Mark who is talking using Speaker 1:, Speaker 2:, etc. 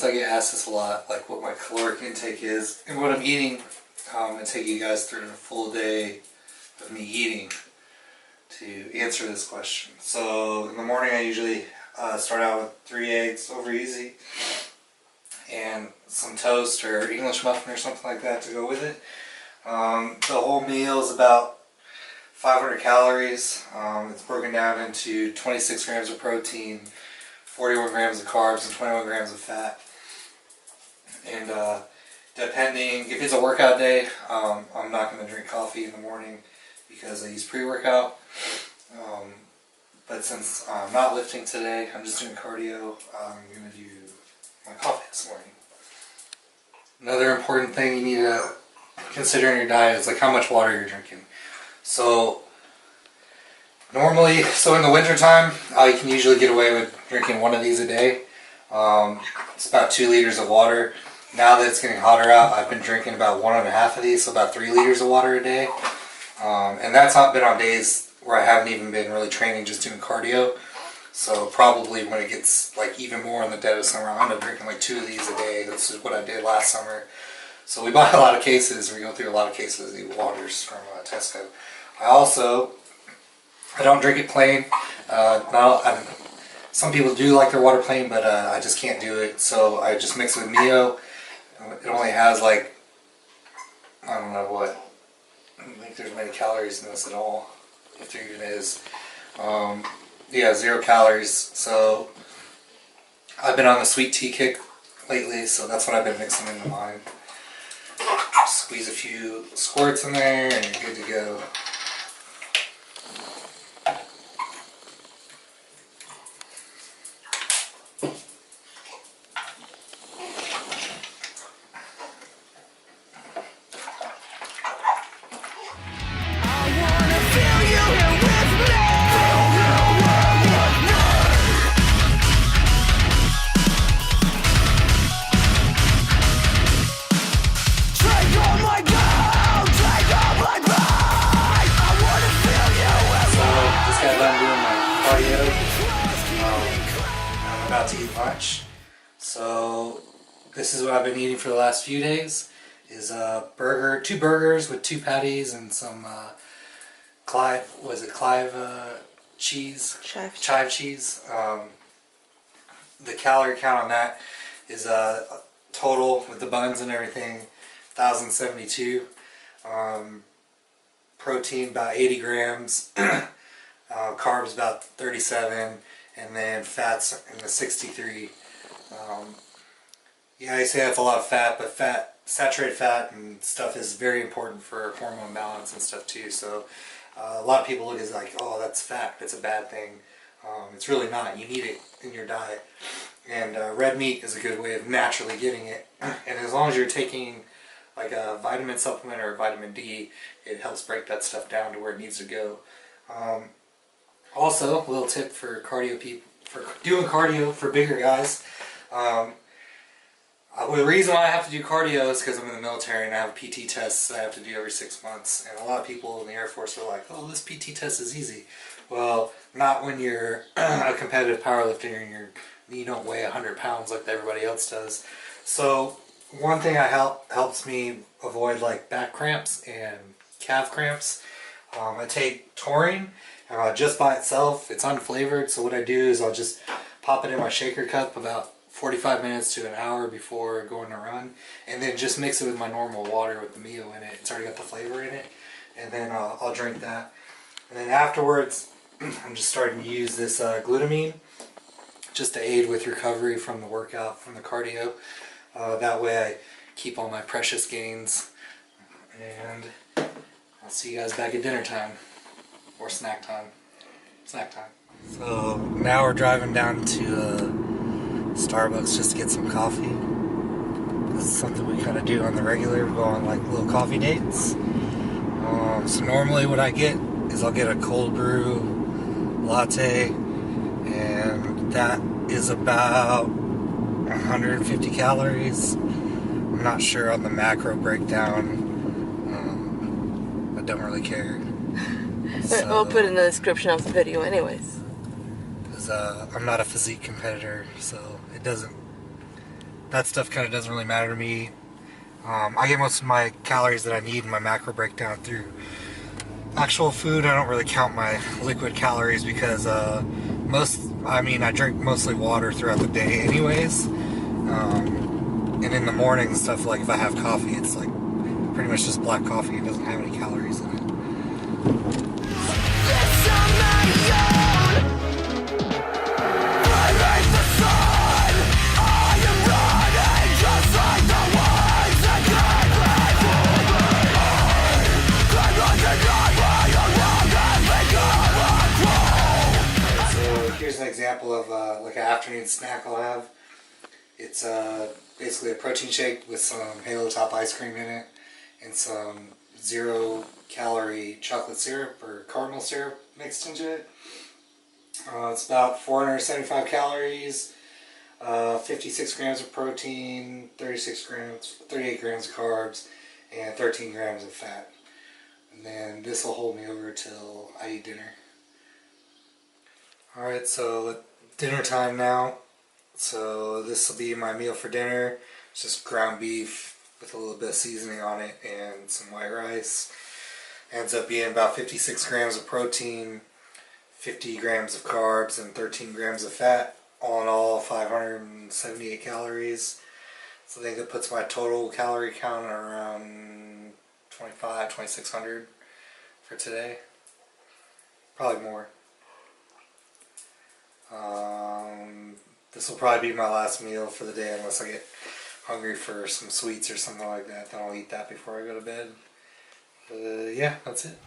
Speaker 1: comments I get asked this a lot, like what my caloric intake is and what I'm eating. And take you guys through a full day of me eating to answer this question. So in the morning I usually start out with 3 eggs over easy and some toast or English muffin or something like that to go with it. The whole meal is about 500 calories. It's broken down into 26 grams of protein, 41 grams of carbs, and 21 grams of fat. And depending, if it's a workout day, I'm not going to drink coffee in the morning because I use pre-workout. But since I'm not lifting today, I'm just doing cardio, I'm going to do my coffee this morning. Another important thing you need to consider in your diet is like how much water you're drinking. So normally, in the winter time, I can usually get away with drinking one of these a day. It's about 2 liters of water. Now that it's getting hotter out, I've been drinking about 1.5 of these, so about 3 liters of water a day. And that's not been on days where I haven't even been really training, just doing cardio. So probably when it gets like even more in the dead of summer, I'll end up drinking like 2 of these a day. This is what I did last summer. So we buy a lot of cases. We go through a lot of cases of these waters from Tesco. I don't drink it plain. Some people do like their water plain, but I just can't do it. So I just mix it with Mio. It only has like, I don't know what. I don't think there's many calories in this at all, if there even is. Yeah, 0 calories. So I've been on the sweet tea kick lately, so that's what I've been mixing into mine. Squeeze a few squirts in there and you're good to go. To eat lunch. So this is what I've been eating for the last few days is two burgers with 2 patties and some chive cheese? Chive cheese. The calorie count on that is total with the buns and everything 1,072. Protein about 80 grams. Carbs about 37. And then fats in the 63. Yeah, I say that's a lot of fat, but saturated fat and stuff is very important for hormone balance and stuff too. So a lot of people look at it like, oh, that's fat, that's a bad thing. It's really not. You need it in your diet. And red meat is a good way of naturally getting it. And as long as you're taking like a vitamin supplement or vitamin D, it helps break that stuff down to where it needs to go. Also, a little tip for cardio people, for doing cardio for bigger guys. The reason why I have to do cardio is because I'm in the military and I have PT tests I have to do every 6 months. And a lot of people in the Air Force are like, oh, this PT test is easy. Well, not when you're a competitive powerlifter and you don't weigh 100 pounds like everybody else does. So one thing helps me avoid like back cramps and calf cramps. I take taurine. Just by itself, it's unflavored, so what I do is I'll just pop it in my shaker cup about 45 minutes to an hour before going to run, and then just mix it with my normal water with the Mio in it. It's already got the flavor in it, and then I'll drink that. And then afterwards, I'm just starting to use this glutamine just to aid with recovery from the workout, from the cardio. That way I keep all my precious gains, and I'll see you guys back at dinner time. Or snack time. So now we're driving down to Starbucks just to get some coffee. This is something we kind of do on the regular. We go on like little coffee dates. So normally what I get is I'll get a cold brew latte, and that is about 150 calories. I'm not sure on the macro breakdown. I don't really care.
Speaker 2: So, we'll put it in the description of the video anyways.
Speaker 1: Because I'm not a physique competitor, so it doesn't that stuff kind of doesn't really matter to me. I get most of my calories that I need in my macro breakdown through actual food. I don't really count my liquid calories because I drink mostly water throughout the day anyways. And in the morning and stuff, like if I have coffee, it's like pretty much just black coffee. It doesn't have any calories in it. Here's an example of like an afternoon snack I'll have. It's basically a protein shake with some Halo Top ice cream in it and some 0-calorie chocolate syrup or caramel syrup mixed into it. It's about 475 calories, 56 grams of protein, 38 grams of carbs, and 13 grams of fat. And then this will hold me over till I eat dinner. Alright, so dinner time now. So this will be my meal for dinner. It's just ground beef with a little bit of seasoning on it and some white rice. Ends up being about 56 grams of protein, 50 grams of carbs, and 13 grams of fat. All in all, 578 calories. So I think it puts my total calorie count around 2,600 for today. Probably more. This will probably be my last meal for the day unless I get hungry for some sweets or something like that. Then I'll eat that before I go to bed. Yeah, that's it.